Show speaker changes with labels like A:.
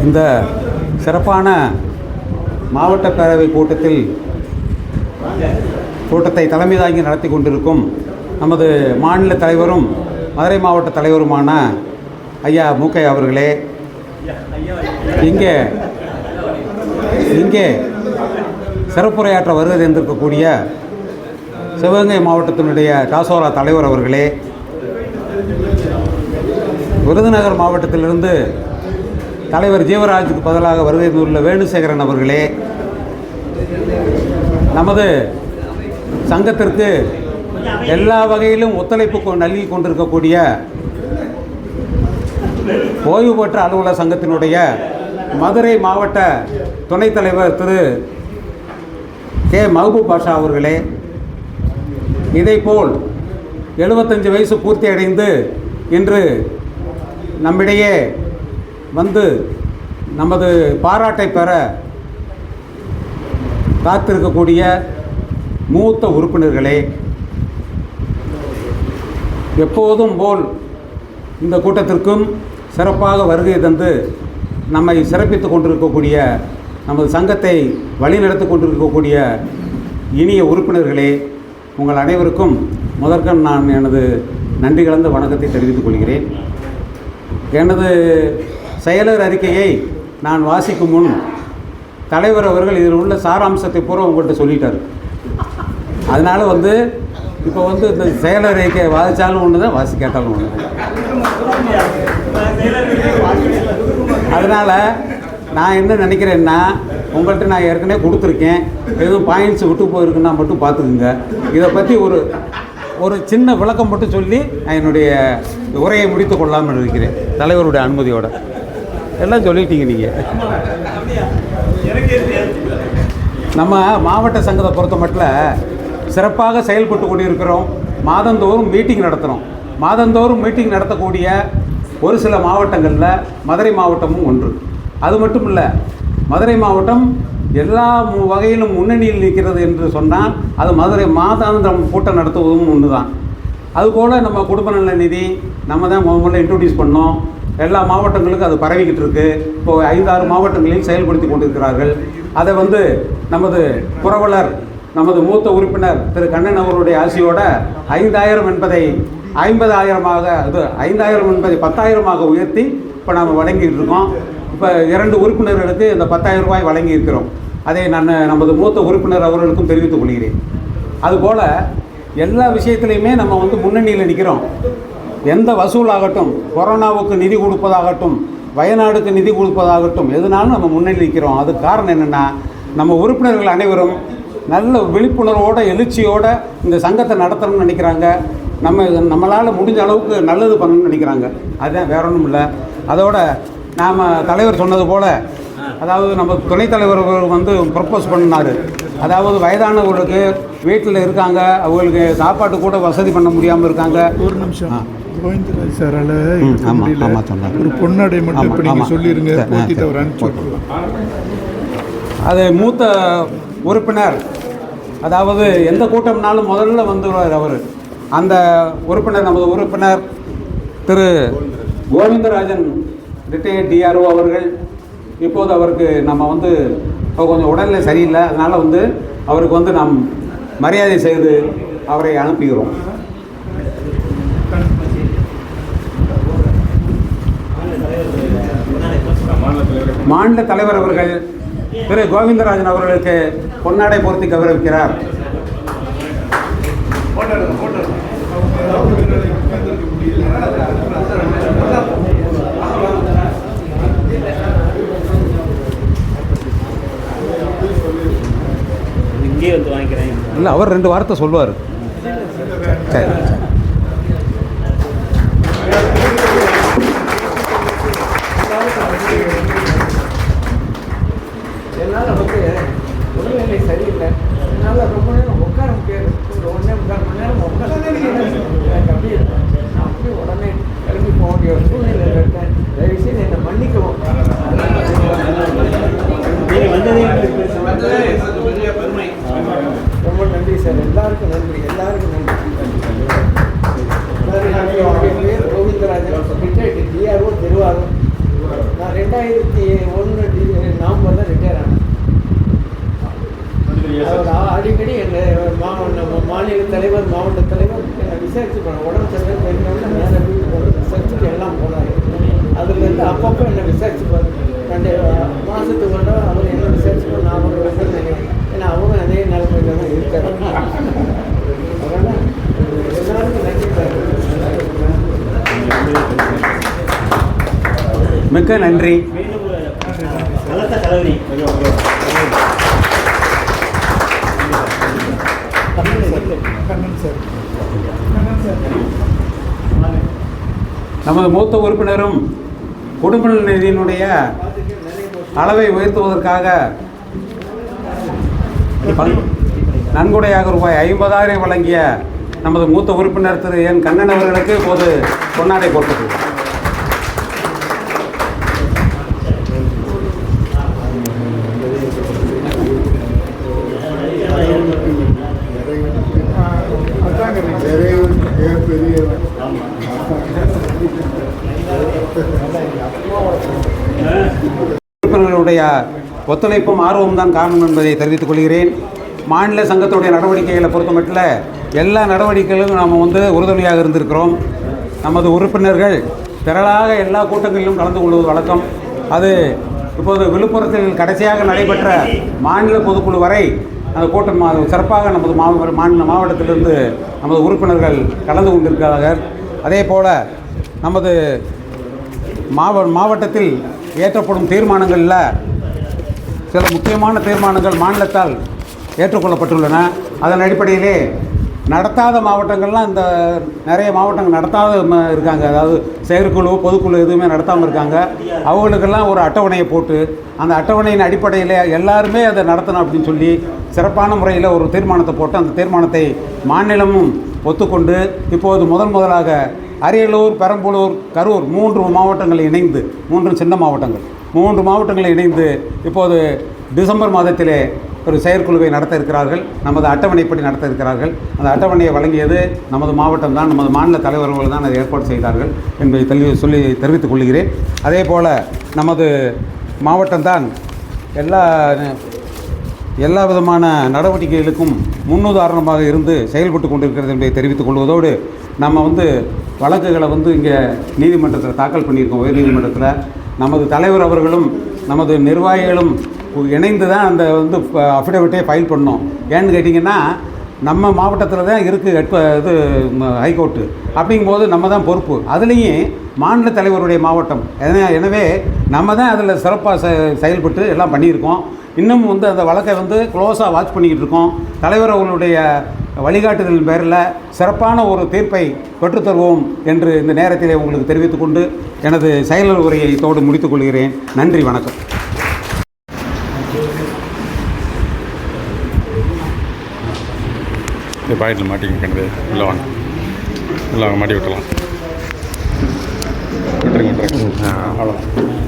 A: இந்த சிறப்பான மாவட்ட பேரவை கூட்டத்தை தலைமை தாங்கி நடத்தி கொண்டிருக்கும் நமது மாநில தலைவரும் மதுரை மாவட்ட தலைவருமான ஐயா மூக்கை அவர்களே, இங்கே சிறப்புரையாற்ற வருகை தந்திருக்கக்கூடிய சிவகங்கை மாவட்டத்தினுடைய காசோரா தலைவர் அவர்களே, விருதுநகர் மாவட்டத்திலிருந்து தலைவர் ஜீவராஜுக்கு பதிலாக வருகை தந்துள்ள வேணுசேகரன் அவர்களே, நமது சங்கத்திற்கு எல்லா வகையிலும் ஒத்துழைப்பு நல்கி கொண்டிருக்கக்கூடிய ஓய்வு பெற்ற அலுவலர் சங்கத்தினுடைய மதுரை மாவட்ட துணைத் தலைவர் திரு கே மஹபூப் பாஷா அவர்களே, இதைப்போல் 75 வயசு பூர்த்தி அடைந்து இன்று நம்மிடையே வந்து நமது பாராட்டை பெற காத்திருக்கக்கூடிய மூத்த உறுப்பினர்களே, எப்போதும் போல் இந்த கூட்டத்திற்கும் சிறப்பாக வருகை தந்து நம்மை சிறப்பித்து கொண்டிருக்கக்கூடிய நமது சங்கத்தை வழிநடத்தி கொண்டிருக்கக்கூடிய இனிய உறுப்பினர்களே, உங்கள் அனைவருக்கும் முதற்கண் நான் எனது நன்றி கலந்த வணக்கத்தை தெரிவித்துக் கொள்கிறேன். எனது செயலர் அறிக்கையை நான் வாசிக்கும் முன் தலைவர் அவர்கள் இதில் உள்ள சாராம்சத்தை பூரா உங்கள்கிட்ட சொல்லிட்டார். அதனால் இப்போ இந்த செயலர் அறிக்கையை வாசித்தாலும் ஒன்று தான், வாசி கேட்டாலும் ஒன்று. அதனால் நான் என்ன நினைக்கிறேன்னா, உங்கள்கிட்ட நான் ஏற்கனவே கொடுத்துருக்கேன், எதுவும் பாயிண்ட்ஸ் விட்டு போயிருக்குன்னா மட்டும் பார்த்துக்குங்க. இதை பற்றி ஒரு சின்ன விளக்கம் மட்டும் சொல்லி நான் என்னுடைய உரையை முடித்து கொள்ளாமல் இருக்கிறேன், தலைவருடைய அனுமதியோடு. எல்லாம் சொல்லிட்டீங்க நீங்கள். நம்ம மாவட்ட சங்கத்தை பொறுத்த மட்டும் சிறப்பாக செயல்பட்டு கொண்டிருக்கிறோம். மாதந்தோறும் மீட்டிங் நடத்துகிறோம். மாதந்தோறும் மீட்டிங் நடத்தக்கூடிய ஒரு சில மாவட்டங்களில் மதுரை மாவட்டமும் ஒன்று. அது மட்டும் இல்லை, மதுரை மாவட்டம் எல்லா வகையிலும் முன்னணியில் நிற்கிறது என்று சொன்னால் அது மதுரை மாதாந்திரம் கூட்டம் நடத்துவதும் ஒன்று தான். அதுபோல் நம்ம குடும்ப நல நிதி நம்ம தான் முதல்ல இன்ட்ரோடியூஸ் பண்ணோம். எல்லா மாவட்டங்களுக்கும் அது பரவிக்கிட்டு இருக்குது. இப்போது 5-6 மாவட்டங்களில் செயல்படுத்தி கொண்டிருக்கிறார்கள். அதை நமது புரவலர், நமது மூத்த உறுப்பினர் திரு கண்ணன் அவருடைய ஆசியோட 5000 என்பதை 50,000ஆக, அது 5000 என்பதை 10,000ஆக உயர்த்தி இப்போ நாம் வழங்கிட்டு இருக்கோம். இப்போ 2 உறுப்பினர்களுக்கு இந்த 10,000 ரூபாய் வழங்கி இருக்கிறோம். அதை நான் நமது மூத்த உறுப்பினர் அவர்களுக்கும் தெரிவித்துக் கொள்கிறேன். அதுபோல் எல்லா விஷயத்துலையுமே நம்ம முன்னணியில் நிற்கிறோம். எந்த வசூலாகட்டும், கொரோனாவுக்கு நிதி கொடுப்பதாகட்டும், வயநாடுக்கு நிதி கொடுப்பதாகட்டும், எதுனாலும் நம்ம முன்னணி நிற்கிறோம். அதுக்கு காரணம் என்னென்னா, நம்ம உறுப்பினர்கள் அனைவரும் நல்ல விழிப்புணர்வோடு எழுச்சியோடு இந்த சங்கத்தை நடத்தணும்னு நினைக்கிறாங்க. நம்மளால் முடிஞ்ச அளவுக்கு நல்லது பண்ணணும்னு நினைக்கிறாங்க. அதுதான், வேற ஒன்றும் இல்லை. அதோட நாம் தலைவர் சொன்னது போல், அதாவது நம்ம துணைத் தலைவர் ப்ரப்போஸ் பண்ணினார். அதாவது வயதானவர்களுக்கு வீட்டில் இருக்காங்க, அவங்களுக்கு சாப்பாட்டு கூட வசதி பண்ண முடியாமல் இருக்காங்க.
B: ஒரு நிமிஷம், கோவிந்தராஜ் சாரால் ஒரு பொன்னாடை மட்டும் இப்போ நீங்கள் சொல்லிடுங்க, போத்திட்டு அவர் அனுப்பிச்சு.
A: அது மூத்த உறுப்பினர், அதாவது எந்த கூட்டம்னாலும் முதல்ல வந்துடுவார் அவர். அந்த உறுப்பினர், நமது உறுப்பினர் திரு கோவிந்தராஜன் ரிட்டையர்ட் டிஆர்ஓ அவர்கள். இப்போது அவருக்கு நம்ம கொஞ்சம் உடல்நிலை சரியில்லை, அதனால் அவருக்கு நாம் மரியாதை செய்து அவரை அனுப்புகிறோம். மாநில தலைவர் அவர்கள் திரு கோவிந்தராஜன் அவர்களுக்கு பொன்னாடை போர்த்தி கௌரவிக்கிறார்.
C: இங்கே வாங்கிக்கிறேன்.
A: இல்லை, அவர் 2 வார்த்தை சொல்லுவார். சரி,
D: என்னால் உடல்நிலை சரியில்லை, என்னால் ரொம்ப நேரம் உட்கார முடியாது. ஒரு 1.25 மணி நேரம் உட்கார எனக்கு அப்படியே உடனே கிளம்பி போக வேண்டிய ஒரு சூழ்நிலையில் இருக்கேன். தயவுசெய்து என்னை மன்னிக்கவும். நீங்கள் வந்ததே அடிக்கடி எங்கள் மாநில தலைவர் மாவட்ட தலைவர் என்னை விசாரிச்சு போனார். உடம்பு சரியாக போயிருந்தோம்னா நேராக வீட்டுக்கு போய் விசாரிச்சுட்டு எல்லாம் போனார். அதுலேருந்து அப்பப்போ என்னை விசாரிச்சுப்பார். 2 மாதத்துக்கு கொண்டு அவர் என்ன விசாரிச்சுப்போம் நான் அவர் வந்து நினைக்கிறேன். ஏன்னா அவரும் அதே நிலைமையில தான் இருக்கார். அதனால் எல்லாருக்கும் நன்றி சார்.
A: மிக்க நன்றி. நமது மூத்த உறுப்பினரும் குடும்ப நிதியினுடைய அளவை உயர்த்துவதற்காக நன்கொடையாக ரூபாய் 50,000 வழங்கிய நமது மூத்த உறுப்பினர் திரு என் கண்ணன் அவர்களுக்கு இப்போது பொன்னாடை போட்டது. உறுப்பினர்களுடைய ஒத்துழைப்பும் ஆர்வமும் தான் காரணம் என்பதை தெரிவித்துக் கொள்கிறேன். மாநில சங்கத்துடைய நடவடிக்கைகளை பொறுத்தமட்டில் எல்லா நடவடிக்கைகளும் நாம் உறுதுணையாக இருந்திருக்கிறோம். நமது உறுப்பினர்கள் திரளாக எல்லா கூட்டங்களிலும் கலந்து கொள்வது வழக்கம். அது இப்போது விழுப்புரத்தில் கடைசியாக நடைபெற்ற மாநில பொதுக்குழு வரை அந்த கூட்டம் சிறப்பாக நமது மாநில மாவட்டத்திலிருந்து நமது உறுப்பினர்கள் கலந்து கொண்டிருக்கிறார்கள். அதே போல் நமது மாவட்டத்தில் ஏற்றப்படும் தீர்மானங்களில் சில முக்கியமான தீர்மானங்கள் மாநிலத்தால் ஏற்றுக்கொள்ளப்பட்டுள்ளன. அதன் அடிப்படையிலே நடத்தாத மாவட்டங்கள்லாம் இந்த நிறைய மாவட்டங்கள் நடத்தாத இருக்காங்க. அதாவது செயற்குழு பொதுக்குழு எதுவுமே நடத்தாமல் இருக்காங்க. அவங்களுக்கெல்லாம் ஒரு அட்டவணையை போட்டு அந்த அட்டவணையின் அடிப்படையில் எல்லாருமே அதை நடத்தணும் அப்படின்னு சொல்லி சிறப்பான முறையில் ஒரு தீர்மானத்தை போட்டு அந்த தீர்மானத்தை மாநிலமும் ஒத்துக்கொண்டு இப்போது முதலாக அரியலூர், பெரம்பலூர், கரூர் 3 மாவட்டங்கள் இணைந்து 3 சின்ன மாவட்டங்கள் 3 மாவட்டங்கள் இணைந்து இப்போது டிசம்பர் மாதத்திலே ஒரு செயற்குழுவை நடத்த இருக்கிறார்கள். நமது அட்டவணைப்படி நடத்த இருக்கிறார்கள். அந்த அட்டவணையை வழங்கியது நமது மாவட்டம் தான், நமது மாநில தலைவர்கள் தான் அதை ஏற்பாடு செய்தார்கள் என்பதை தெரிவித்துக் கொள்கிறேன். அதே போல் நமது மாவட்டம்தான் எல்லா விதமான நடவடிக்கைகளுக்கும் முன்னுதாரணமாக இருந்து செயல்பட்டு கொண்டிருக்கிறது என்பதை தெரிவித்துக் கொள்வதோடு நம்ம வழக்குகளை இங்கே நீதிமன்றத்தில் தாக்கல் பண்ணியிருக்கோம். உயர் நீதிமன்றத்தில் நமது தலைவர் அவர்களும் நமது நிர்வாகிகளும் இணைந்து தான் அந்த அஃபிடவிட்டே ஃபைல் பண்ணோம். ஏன்னு கேட்டிங்கன்னா நம்ம மாவட்டத்தில் தான் இருக்குது ஹைகோர்ட்டு. அப்படிங்கும்போது நம்ம தான் பொறுப்பு. அதுலேயும் மாநில தலைவருடைய மாவட்டம். எனவே நம்ம தான் அதில் சிறப்பாக செயல்பட்டு எல்லாம் பண்ணியிருக்கோம். இன்னும் அந்த வழக்கை க்ளோஸாக வாட்ச் பண்ணிக்கிட்டு இருக்கோம். தலைவர் அவர்களுடைய வழிகாட்டுதலின் பேரில் சிறப்பான ஒரு தீர்ப்பை பெற்றுத்தருவோம் என்று இந்த நேரத்திலே உங்களுக்கு தெரிவித்துக்கொண்டு எனது செயலர் உரையை இதோடு முடித்துக் கொள்கிறேன். நன்றி, வணக்கம்.
C: பாக்கெட்டில் மாட்டிங்க கிணறு இல்லை வாங்க இல்லை வாங்க மாட்டி விட்டுலாம் விட்டுருங்க அவ்வளோதான்.